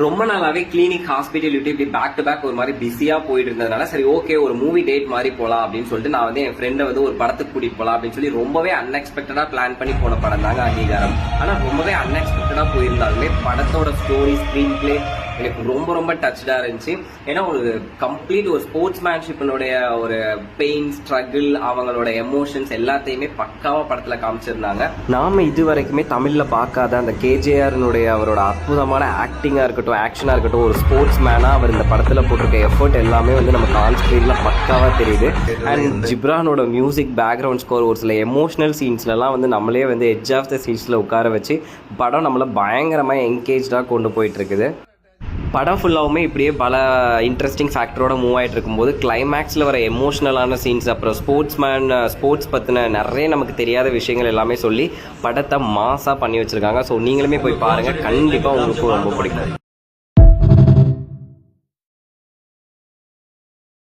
ரொம்ப நாளாவே clinic hospital இப்படி பேக் டு பேக் ஒரு மாதிரி பிஸியா போயிட்டு இருந்ததுனால சரி ஓகே ஒரு மூவி டேட் மாதிரி போலாம் அப்படின்னு சொல்லிட்டு நான் வந்து என் ஃப்ரெண்டை வந்து ஒரு படத்துக்கு கூட்டிட்டு போலாம் அப்படின்னு சொல்லி ரொம்பவே அன்எக்ஸ்பெக்டடா பிளான் பண்ணி போன படம் தாங்க அங்கீகாரம். ஆனா ரொம்பவே அன்எக்ஸ்பெக்டடா போயிருந்தாலுமே படத்தோட ஸ்டோரி ஸ்கிரீன் பிளே எனக்கு ரொம்ப ரொம்ப டச்சா இருந்துச்சு. ஏன்னா ஒரு கம்ப்ளீட் ஒரு ஸ்போர்ட்ஸ் மேன்ஷிப்னுடைய ஒரு பெயின் ஸ்ட்ரகிள் அவங்களோட எமோஷன்ஸ் எல்லாத்தையுமே பக்காவா படத்துல காமிச்சிருந்தாங்க. நாம இது வரைக்குமே தமிழ்ல பார்க்காத அந்த கேஜேஆர்னுடைய அவரோட அற்புதமான ஆக்டிங்கா இருக்கட்டும் ஆக்ஷனா இருக்கட்டும் ஒரு ஸ்போர்ட்ஸ் மேனா அவர் இந்த படத்துல போட்டிருக்க எஃபர்ட் எல்லாமே வந்து நமக்கு ஆன் ஸ்கிரீன்ல பக்காவா தெரியுது. அண்ட் ஜிப்ரானோட மியூசிக் பேக்ரவுண்ட் ஸ்கோர் ஒரு சில எமோஷனல் சீன்ஸ்லாம் வந்து நம்மளே வந்து எட்ஜ் ஆஃப் த சீட்ஸ்ல உட்கார வச்சு படம் நம்மள பயங்கரமா என்கேஜ்டா கொண்டு போயிட்டு இருக்குது. படம் ஃபுல்லாகவுமே இப்படியே பல இன்ட்ரெஸ்டிங் ஃபேக்டரோட மூவ் ஆகிட்டு இருக்கும்போது கிளைமேக்ஸில் வர எமோஷ்னலான சீன்ஸ் அப்புறம் ஸ்போர்ட்ஸ் பற்றின நிறைய நமக்கு தெரியாத விஷயங்கள் எல்லாமே சொல்லி படத்தை மாஸாக பண்ணி வச்சுருக்காங்க. ஸோ நீங்களுமே போய் பாருங்கள், கண்டிப்பாக உங்களுக்கு ரொம்ப பிடிக்கும்.